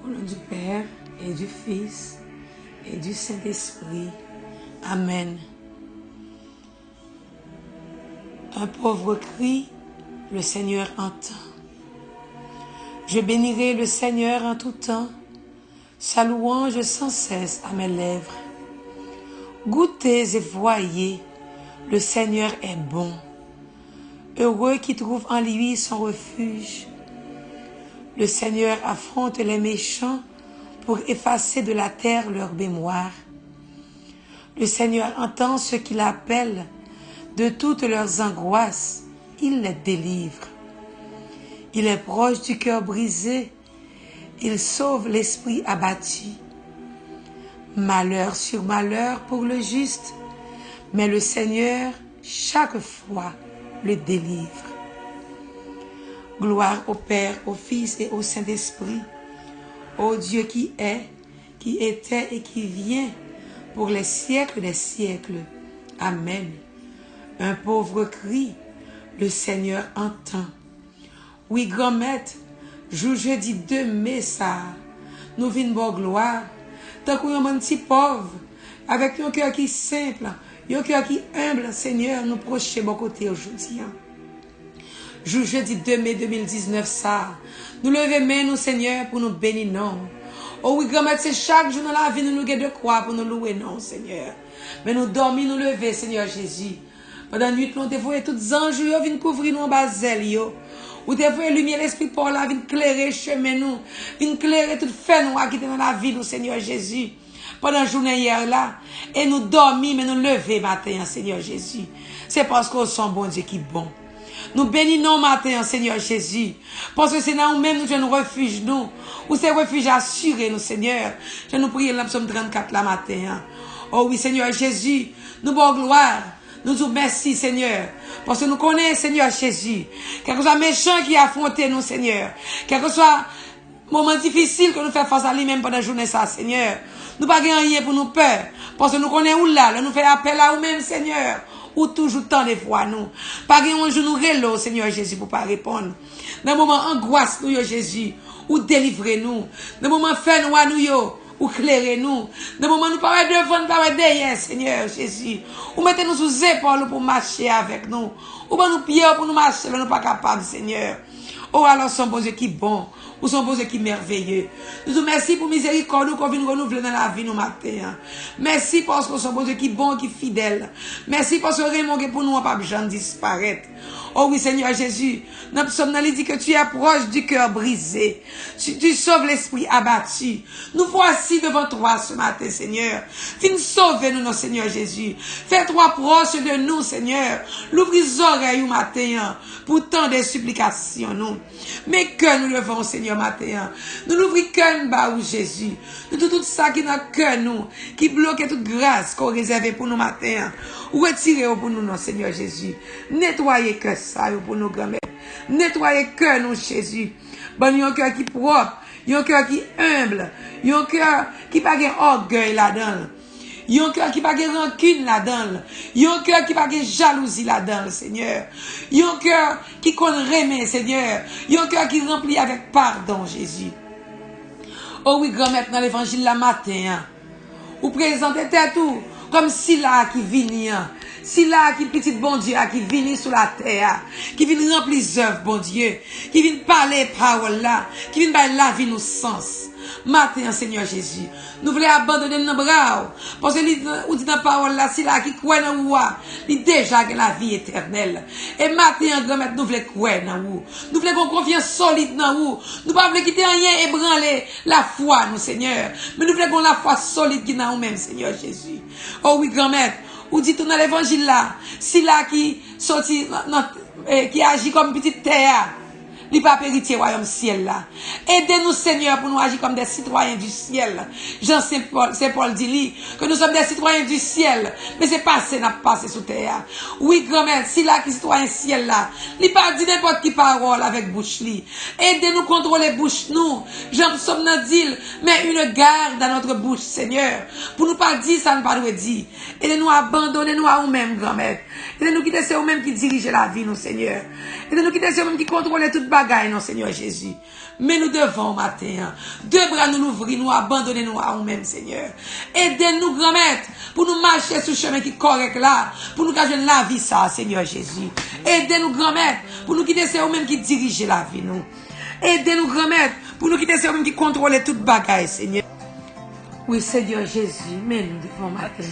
Au nom du Père et du Fils et du Saint-Esprit. Amen. Un pauvre cri, le Seigneur entend. Je bénirai le Seigneur en tout temps, sa louange sans cesse à mes lèvres. Goûtez et voyez, le Seigneur est bon. Heureux qui trouve en lui son refuge. Le Seigneur affronte les méchants pour effacer de la terre leur mémoire. Le Seigneur entend ceux qui l'appellent, de toutes leurs angoisses, il les délivre. Il est proche du cœur brisé, il sauve l'esprit abattu. Malheur sur malheur pour le juste, mais le Seigneur, chaque fois, le délivre. Gloire au Père, au Fils et au Saint-Esprit, ô Dieu qui est, qui était et qui vient, pour les siècles des siècles. Amen. Un pauvre cri, le Seigneur entend. Oui, grand-mère, jeudi 2 mai, ça, nous venons bon gloire, tant qu'on est un petit pauvre, avec un cœur qui est simple, un cœur qui est humble, Seigneur, nous procher bon côté aujourd'hui. Jeudi 2 mai 2019, ça, nous levons main, nous, Seigneur, pour nous bénir, non. Oh oui, grand-mère, c'est chaque jour dans la vie, nous avons de quoi pour nous louer, non, Seigneur. Mais nous dormons, nous lever, Seigneur Jésus. Pendant la nuit, nous devons tous les anges, viennent couvrir nous en bas zèle, ou devons lumière l'esprit pour la vie, éclairer chemin nous, éclairer tout fait nous à quitter dans la vie, nous, Seigneur Jésus. Pendant la journée hier là, et nous dormons, mais nous lever matin, Seigneur Jésus. C'est parce qu'on sent bon Dieu qui est bon. Nous bénissons matin, Seigneur Jésus. Parce que c'est dans nous-mêmes, nous, je nous refuge, nous. Ou c'est refuge assuré, nous, Seigneur. Je nous prie, dans Psaume 34, la matin. Oh oui, Seigneur Jésus, nous bon gloire. Nous vous merci, Seigneur. Parce que nous connaissons, Seigneur Jésus. Quel que soit méchant qui affronte nous, Seigneur. Quel que soit moment difficile que nous faisons face à lui-même pendant la journée, ça, Seigneur. Nous pas rien pour nous peur. Parce que nous connaissons où là, nous faisons appel à nous-mêmes, Seigneur. Ou toujours tant de fois, nous. Pas un jour nous relos, Seigneur Jésus, pour pas répondre. Dans le moment angoisse, nous, Jésus. Ou délivrez-nous. Dans le moment fait nous à nous, ou clairez-nous. Dans le moment nous parlons devant, nous parlons derrière, Seigneur Jésus. Ou mettez-nous sous épaules pour marcher avec nous. Ou nous pieds pour nous marcher, mais nous pas capables, Seigneur. Oh, alors, son bon Dieu qui est bon. Ou son bon Dieu qui est merveilleux. Nous vous remercions pour miséricorde qu'on vient renouveler dans la vie nous matin. Merci parce que son bon Dieu qui est bon, qui est fidèle. Merci parce que Raymond pour nous, pas besoin de disparaître. Oh oui, Seigneur Jésus, nous sommes dans dit que tu es proche du cœur brisé. Tu sauves l'esprit abattu. Nous voici devant toi ce matin, Seigneur. Viens sauver nous, Seigneur Jésus. Fais-toi proche de nous, Seigneur. L'ouvre les oreilles au matin pour tant de supplications, nous. Mais que nous levons, Seigneur, matin. Nous n'ouvrons qu'un bas où Jésus. Nous tout ça qui n'a que nous, qui bloque toute grâce qu'on réserve pour nous matin. Retirez pour nous, non, Seigneur Jésus. Nettoyez que ça pour nos grand-mères. Nettoyez que nous, Jésus. Bon, un cœur qui est propre, un cœur qui est humble, un cœur qui n'a pas d'orgueil là-dedans. Un cœur qui n'a pas de rancune là-dedans. Un cœur qui n'a pas de jalousie là-dedans, Seigneur. Un cœur qui connaît, Seigneur. Un cœur qui remplit avec pardon, Jésus. Oh oui, grand-mère, dans l'évangile la matin, vous présentez tout comme si là qui vient. Si là qui petit bon Dieu qui vient sur la terre, qui vient remplir les œuvres, bon Dieu, qui vient parler parole là, qui vient parler la vie nous sens. Matin, Seigneur Jésus, nous voulons abandonner nos bras. Parce que nous dit dans la parole là, si là qui croit dans vous, il déjà que la vie éternelle. Et matin, grand-mère, nous voulons croire dans vous. Nous voulons qu'on confiance solide dans vous. Nous ne voulons pas quitter rien ébranler la foi, nous, Seigneur. Mais nous voulons qu'on la foi solide qui est dans nous-mêmes, Seigneur Jésus. Oh oui, grand-mère, vous dites dans l'évangile là, si là qui sortit, qui agit comme petite terre, il pas héritier royaume ciel là. Aidez-nous, Seigneur, pour nous agir comme des citoyens du ciel. Jean Saint Paul dit que nous sommes des citoyens du ciel, mais c'est passé, n'a passé sous terre. Oui, grand-mère, si là qui citoyen ciel là, il pas dit n'importe qui parole avec bouche li. Aidez-nous contrôler bouche nous. Jean sommes dans dit, mais une garde dans notre bouche, Seigneur, pour nous pas dire ça ne pas nous dire. Aidez-nous à abandonner nous à nous-mêmes, grand-mère. Aidez-nous quitter c'est vous-même qui dirigez la vie, nous, Seigneur. Aidez-nous quitter c'est vous-même qui contrôlez toute bagaille, non, Seigneur Jésus. Mais nous devons, matin, deux bras nous l'ouvrir, nous abandonner nous à nous-mêmes, Seigneur. Aidez-nous, grand-mère, pour nous marcher sur le chemin qui est correct là, pour nous cacher la vie, ça, Seigneur Jésus. Aidez-nous, grand-mère, pour nous quitter c'est vous-même qui dirigez la vie, nous. Aidez-nous, grand-mère, pour nous quitter c'est vous-même qui contrôlez toute bagaille, Seigneur. Oui, Seigneur Jésus, mais nous devons matin.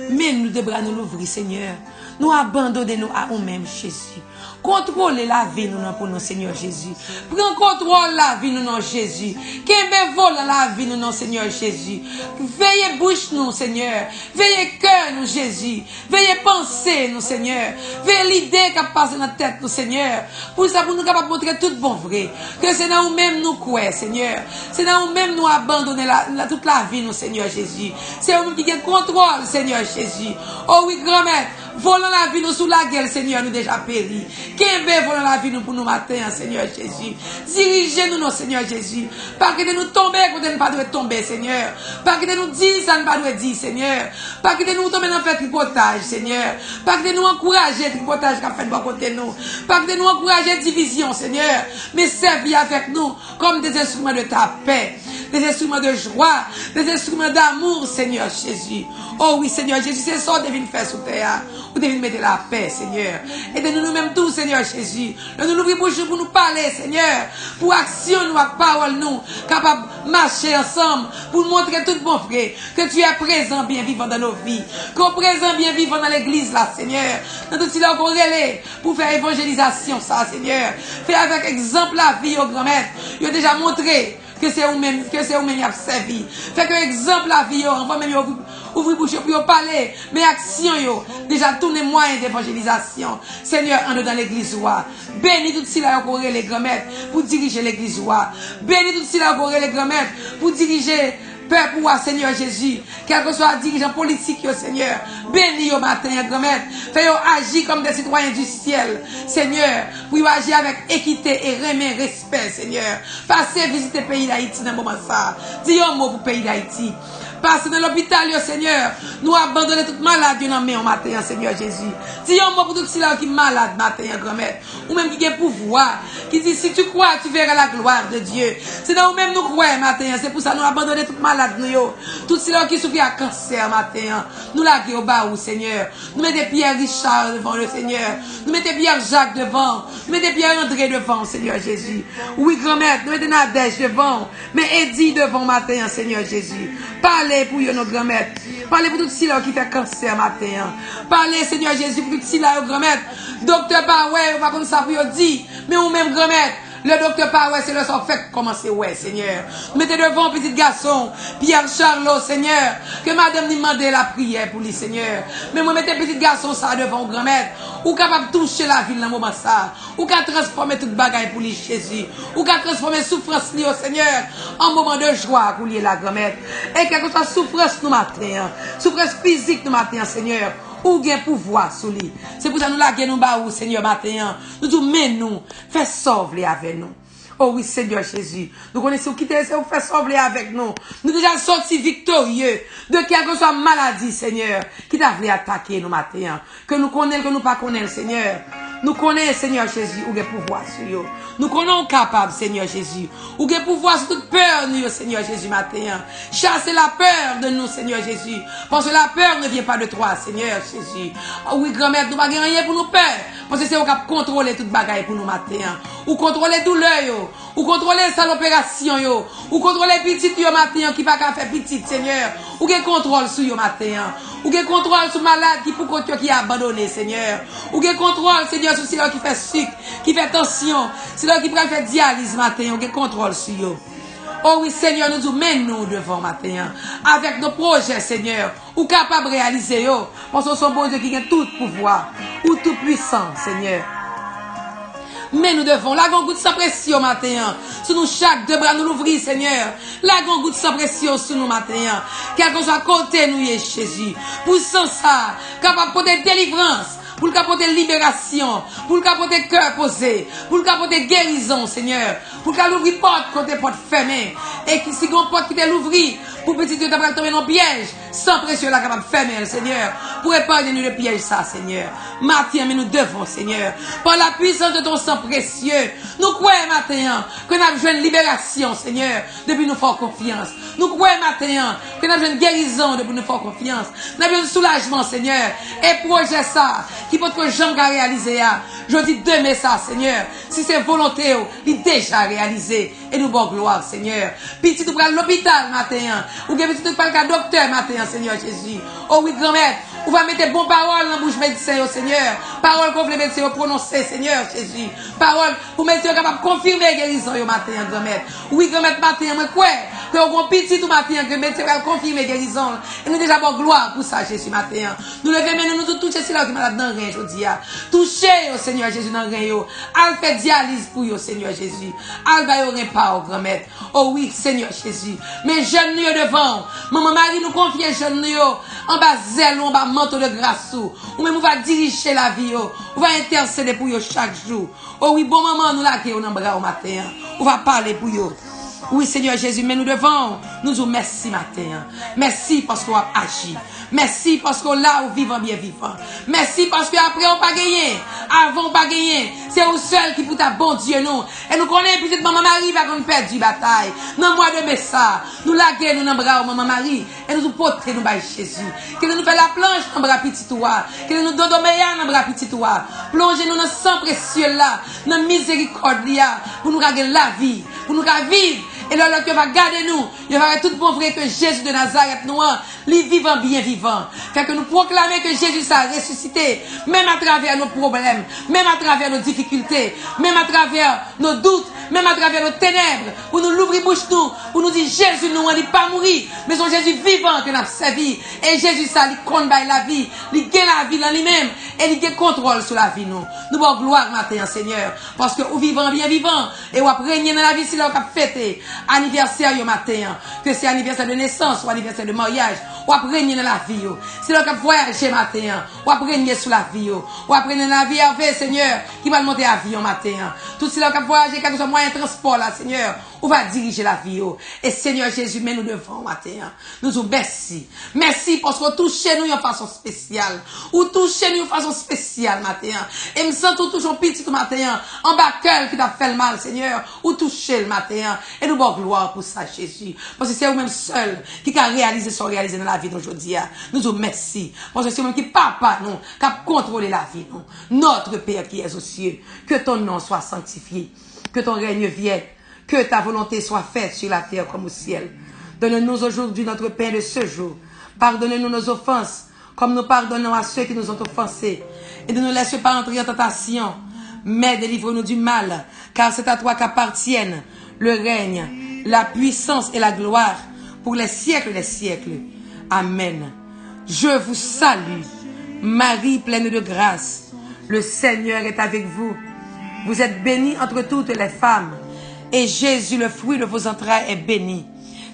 Mais nous devons nous l'ouvrir, Seigneur. Nous abandonner nous à nous-mêmes, Jésus. Contrôlez la vie, nous, pour nous, Seigneur Jésus. Prends contrôle la vie, nous, non, Jésus. Qu'un vol la vie, nous, non, Seigneur Jésus. Veillez bouche, nous, Seigneur. Veillez cœur, nous, Jésus. Veillez penser, nous, Seigneur. Veillez l'idée qui passe dans notre tête, nous, Seigneur. Pour ça, pour nous capables de montrer tout bon vrai. Que c'est dans nous-mêmes, nous, quoi, Seigneur. C'est dans nous-mêmes, nous, abandonner toute la vie, nous, Seigneur Jésus. C'est nous qui avons contrôle, Seigneur Jésus. Oh oui, grand-mère. Volant la vie nous sous la gueule, Seigneur, nous déjà péri. Qu'un volant la vie nous pour nous matin, Seigneur Jésus. Dirigez-nous, non, Seigneur Jésus. Pas que de nous tomber quand nous ne pas tomber, Seigneur. Pas que de nous dire ça ne pas dire, Seigneur. Pas que de nous tomber dans le tripotage, Seigneur. Pas que de nous encourager le tripotage qu'a fait de côté nous. Pas que de nous encourager division, Seigneur. Mais servir avec nous comme des instruments de ta paix. Des instruments de joie, des instruments d'amour, Seigneur Jésus. Oh oui, Seigneur Jésus, c'est ça que vous devez faire sous terre. Vous devez mettre la paix, Seigneur. Aidez-nous nous-mêmes tous, Seigneur Jésus. Nous nous ouvrons pour nous parler, Seigneur. Pour action, nous, à parole, nous, capables de marcher ensemble, pour nous montrer tout bon frère, que tu es présent, bien vivant dans nos vies. Qu'on présent, bien vivant dans l'église, là, Seigneur. Dans tout cela qu'on relève pour faire évangélisation, ça, Seigneur. Fais avec exemple la vie, au grand-mère. Il a déjà montré que c'est vous-même qui a servi. Fait que exemple la vie, on va même ouvrir bouche pour parler, mais action yo, déjà tous les moyens d'évangélisation. Seigneur, en dans l'église roi. Bénis tout cela qu'on les grand-mères pour diriger l'église roi. Bénis tout cela qu'on les grand-mères pour diriger peuple pour Seigneur Jésus, quel que soit dirigeant politique, Seigneur, bénis au matin, grand-mère, fais-yo agir comme des citoyens du ciel, Seigneur, pour agir avec équité et respect, Seigneur. Passez visiter le pays d'Haïti dans le moment ça. Dis un mot pour le pays d'Haïti. Passez dans l'hôpital, Seigneur. Nous abandonnons toute maladie dans le matin, Seigneur Jésus. Dis un mot pour tout cela qui est malade, matin, grand-mère. Ou même qui a pouvoir. Qui dit, si tu crois, tu verras la gloire de Dieu. C'est dans nous-mêmes nous croyons, matin. C'est pour ça que nous abandonnons toute maladie, nous. Tout cela qui souffre à cancer, matin. Nous laguons au bas, Seigneur. Nous mettons Pierre Richard devant le Seigneur. Nous mettons Pierre Jacques devant. Nous mettons Pierre André devant, Seigneur Jésus. Oui, grand-mère, nous mettons Nadège devant. Mais Eddie devant, matin, Seigneur Jésus. Parlez pour nos grand-mères. Parlez pour tout cela qui fait cancer matin. Parlez, Seigneur Jésus, pour tout cela, grand-mère. Docteur Baoué, pas comme ça pour dire. Mais ou même grand-mère. Le docteur Baoué, c'est le son fait commencer, ouais, Seigneur. Mettez devant petit garçon, Pierre Charlot, Seigneur. Que madame demande la prière pour lui, Seigneur. Mais moi, mettez petit garçon ça devant, grand-mère. Ou capable de toucher la ville dans le moment ça. Ou capable de transformer toute bagaille pour lui, Jésus. Ou capable de transformer souffrance liée au Seigneur en moment de joie pour lui, la grand-mère. Et quelque soit souffrance nous matin. Souffrance physique nous matin, Seigneur. Ou gain pouvoir sous lui. C'est pour ça que nous la nous baou, Seigneur, matin. Nous disons, mais nous, fais sauver avec nous. Oh oui, Seigneur Jésus. Nous connaissons qui t'es, vous fait sauver avec nous. Nous déjà sortis victorieux de quelque soit maladie, Seigneur, qui t'a voulu attaquer nous matin. Que nous connaissons, que nous pas connaissons, Seigneur. Nous connaissons, Seigneur Jésus, où il y a pouvoir sur eux. Nous connaissons capable, Seigneur Jésus. Où il y a pouvoir sur toute peur, nous, Seigneur Jésus, matin. Chassez la peur de nous, Seigneur Jésus. Parce que la peur ne vient pas de toi, Seigneur Jésus. Oh oui, grand-mère, nous n'avons rien pour nous peur. Parce que c'est vous qui contrôler toute bagaille pour nous matin. Ou contrôler douleur, yo. Ou contrôler sale opération, yo. Ou contrôler petit, yo, matin, qui pas qu'à faire petit, Seigneur. Ou qui contrôle sur yo, matin. Ou qui contrôle sur malade qui pour côté qui a abandonné, Seigneur. Ou qui contrôle, Seigneur, sur celui qui fait sucre, qui fait tension, celui qui peut faire dialyse, matin. Ou qui contrôle sur yo. Oh oui, Seigneur, nous disons, mets-nous devant matin, avec nos projets, Seigneur, ou capables de réaliser, yo, parce que son bon Dieu qui a tout pouvoir, ou tout puissant, Seigneur. Mais nous devons, la goutte sans pression matin, sur nous chaque deux bras nous l'ouvrir, Seigneur. La goutte sans pression sur nous matin, quel que soit côté nous, Jésus. Pour sans ça, capable de porter délivrance. Pour le capoter libération, pour le capoter cœur posé, pour le capoter guérison, Seigneur, pour qu'elle ouvre porte côté porte fermée, et si une porte qui t'est l'ouvrir, pour petit Dieu t'après tomber dans le piège, Sans précieux là capable de fermer, Seigneur, pour épargner nous le piège ça, Seigneur. Matin, mais nous devons, Seigneur, par la puissance de ton sang précieux, nous croyons matin que nous avons besoin de libération, Seigneur, depuis nous faire confiance. Nous croyons matin que nous avons besoin de guérison depuis nous faire confiance. Nous avons besoin de soulagement, Seigneur, et projet ça, qui peut que j'aime réaliser. Je dis demain ça, Seigneur, si c'est volonté, il est déjà réalisé. Et nous bon gloire, Seigneur. Puis si tu prends l'hôpital matin, ou bien si tu prends le docteur matin, Seigneur Jésus. Oh oui, grand-mère, on va mettre bonnes paroles dans la bouche médecin, Seigneur. Paroles qu'on veut médecin prononcer, Seigneur Jésus. Paroles pour médecin capable de confirmer guérison au matin, grand-mère. Oui, grand-mère, matin, moi, quoi? Que on petit tout matin, que médecin va confirmer guérison. Et nous déjà bon gloire pour ça, Jésus, matin. Nous levons maintenant, nous toucher si là qui malade dans le rein, je dis. Touchez, Seigneur Jésus, dans le rein. Al fait dialyse pour vous, Seigneur Jésus. Al va y pas, oh grand-mère. Oh oui, Seigneur Jésus. Mais jeunes nous devant. Maman Marie nous confie jeunes nous en bas zèle, en bas manteau de grâce. Ou même on va diriger la vie. On va intercéder pour vous chaque jour. Oh oui, bon maman, nous là qui on bras au matin. On va parler pour vous. Oui, Seigneur Jésus, mais nous devons nous dire merci matin. Merci parce qu'on a agi. Merci parce qu'on là où vivant bien vivant. Merci parce qu'après on pas gagné. Avant on pas gagné. C'est vous seul qui pour ta bon Dieu nous. Et nous connaissons petite maman Marie va qu'on perd du bataille. Non moi de ça. Nous laguer nous dans bras maman Marie et nous porter nous bail Jésus. Que nous fait la planche dans bras petit toi. Que nous donne meilleur dans bras petit toi. Plongez nous dans sang précieux là, dans miséricorde là pour nous gagner la vie, pour nous vivre. Et là, que va garder nous, il va tout bon vrai que Jésus de Nazareth, nous, les vivants bien vivants. Fait que nous proclamer que Jésus s'est ressuscité, même à travers nos problèmes, même à travers nos difficultés, même à travers nos doutes, même à travers nos ténèbres, pour nous l'ouvrir bouche nous, pour nous dire Jésus nous, on n'est pas mourir, mais son Jésus vivant que nous avons servi. Et Jésus ça, il compte la vie, il gagne la vie dans lui-même, et il gagne contrôle sur la vie nous. Nous avons gloire matin, Seigneur, parce que nous vivons bien vivant, et on va régner dans la vie si l'on a fêté. Anniversaire au matin, que c'est anniversaire de naissance ou anniversaire de mariage, ou après régner dans la vie. Si l'on a voyagé matin, ou après régner sur la vie, ou après régner dans la vie avec Seigneur, qui va monter à vie au matin. Tout si l'on a voyagé, quel que soit moyen de transport là, Seigneur, on va diriger la vie. Et Seigneur Jésus, mais nous devons matin. Nous vous merci. Merci parce que touchez nous de façon spéciale. Ou touchez nous de façon spéciale matin. Et me sens toujours petit tout matin, en bas cœur qui t'a fait le mal, Seigneur, ou toucher le matin. Et nous bon gloire pour ça, Jésus. Parce que c'est vous-même seul qui a réalisé ce réalisé dans la vie d'aujourd'hui. Nous vous merci. Parce que c'est vous-même qui papa, nous, qui a contrôlé la vie, nous. Notre Père qui est aux cieux, que ton nom soit sanctifié, que ton règne vienne, que ta volonté soit faite sur la terre comme au ciel. Donne-nous aujourd'hui notre pain de ce jour. Pardonne-nous nos offenses, comme nous pardonnons à ceux qui nous ont offensés. Et ne nous laisse pas entrer en tentation, mais délivre-nous du mal, car c'est à toi qu'appartiennent le règne, la puissance et la gloire pour les siècles des siècles. Amen. Je vous salue, Marie pleine de grâce. Le Seigneur est avec vous. Vous êtes bénie entre toutes les femmes, et Jésus, le fruit de vos entrailles, est béni.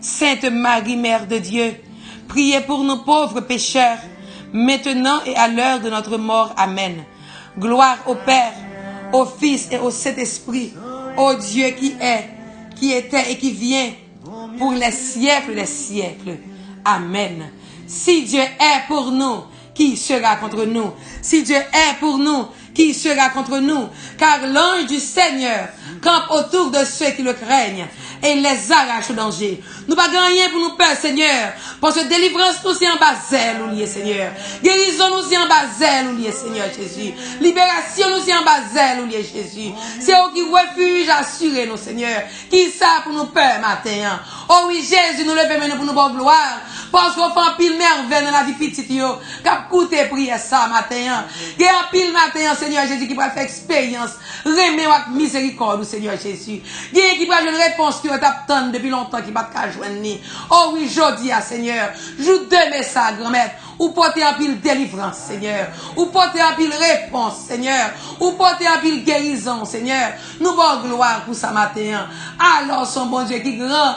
Sainte Marie, Mère de Dieu, priez pour nos pauvres pécheurs, maintenant et à l'heure de notre mort. Amen. Gloire au Père, au Fils et au Saint-Esprit, au Dieu qui est, qui était et qui vient, pour les siècles des siècles. Amen. Si Dieu est pour nous, qui sera contre nous? Si Dieu est pour nous, qui sera contre nous? Car l'ange du Seigneur campe autour de ceux qui le craignent et les arrache au danger. Nous pas gagner pour nous peur, Seigneur. Parce que délivrance nous c'est en bas zèle, ou lié, Seigneur. Guérison nous c'est en bas zèle, ou lié, Seigneur Jésus. Libération nous c'est en bas zèle, ou lié, Jésus. C'est eux qui refuge assurer nous, Seigneur. Qui ça pour nous peur matin? Oh oui, Jésus, nous levons maintenant pour nous bonne gloire. Parce qu'on fait un pile merveille dans la vie petite, yo. Cap coûté prier ça matin. Il y a un pile matin, Seigneur Jésus, qui va faire expérience. Remets avec miséricorde, Seigneur Jésus. Il y a qui va une réponse qui va t'attendre depuis longtemps, qui va te joindre. Oh oui, je dis à Seigneur, je demain ça, grand-mère. Ou porter un pile délivrance, Seigneur. Ou porter un pile réponse, Seigneur. Ou porter un pile guérison, Seigneur. Nous bon gloire pour ça matin. Alors son bon Dieu qui est grand.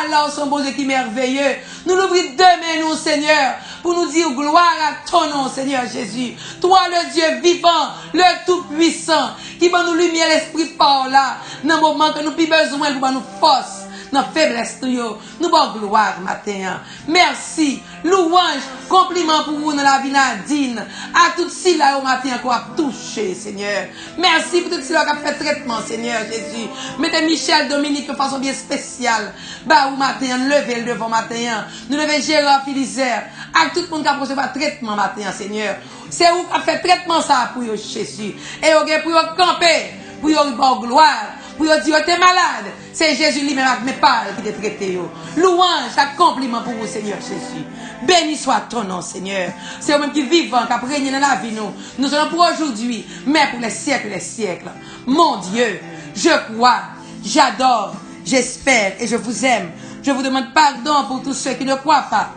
Alors son bon Dieu qui est merveilleux. Nous l'ouvrons demain, nous, Seigneur, pour nous dire gloire à ton nom, Seigneur Jésus. Toi, le Dieu vivant, le Tout-Puissant, qui va nous lumière l'esprit par là, dans le moment que nous avons besoin pour nous force. dans la faiblesse, nous bon gloire matin. Merci, louange, compliment pour vous dans la vie Nadine. À tout ci là au matin encore touché, Seigneur. Merci pour tout ce qui a fait traitement, Seigneur Jésus. Mettez Michel Dominique de façon bien spéciale. Bah, au matin, levez le devant matin. Nous levez Gérard Philizer. À tout le monde qui a recevoir traitement matin, Seigneur. C'est où qui a fait traitement ça pour Jésus. Et pour camper, pour bon gloire. Pour dire que tu es malade, c'est Jésus lui-même avec mes paroles qui t'a traité. Louange, compliment pour vous, Seigneur Jésus. Béni soit ton nom, Seigneur. C'est vous-même qui vivant, qui a régné dans la vie, nous allons pour aujourd'hui, mais pour les siècles. Mon Dieu, je crois, j'adore, j'espère et je vous aime. Je vous demande pardon pour tous ceux qui ne croient pas,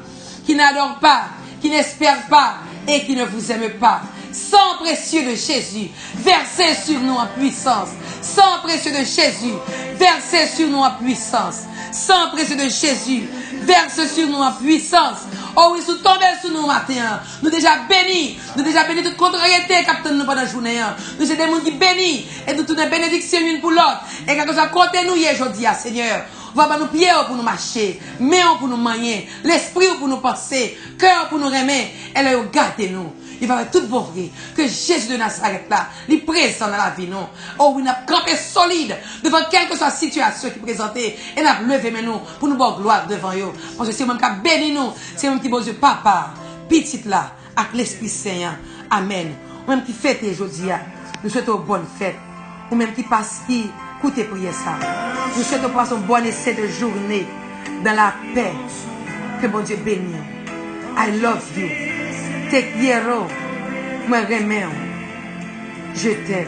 qui n'adorent pas, qui n'espèrent pas et qui ne vous aiment pas. Sang précieux de Jésus, versez sur nous en puissance. Sang précieux de Jésus, versez sur nous en puissance. Sang précieux de Jésus, verse sur nous en puissance. Oh oui, sous tomber sur nous matin. Nous déjà bénis toute contrariété captain nous pendant la journée. Nous sommes des gens qui bénis et nous tournons bénédiction l'une pour l'autre. Et quelque chose à côté nous aujourd'hui, Seigneur. Va pas nous pieds pour nous marcher, mains pour nous manier, l'esprit pour nous penser, cœur pour nous remettre, et là, gardez nous. Il va être tout bon vrai que Jésus de Nazareth là, il est présent dans la vie nous. Oh oui, nous avons campé solide devant quelle que soit la situation qui est présentée et nous avons levé nous pour nous voir gloire devant eux. Parce que c'est moi qui a béni nous, c'est moi qui bon Dieu papa, petite là, avec l'Esprit Saint. Amen. Ou même qui fête aujourd'hui, nous souhaitons une bonne fête. Ou même qui passe, qui écoutez prier ça. Nous souhaitons passer un bon essai de journée dans la paix. Que bon Dieu bénisse. I love you. Te quiero. Moi remets. Je t'aime.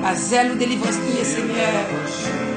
Ma zèle ou délivrance qui est, Seigneur.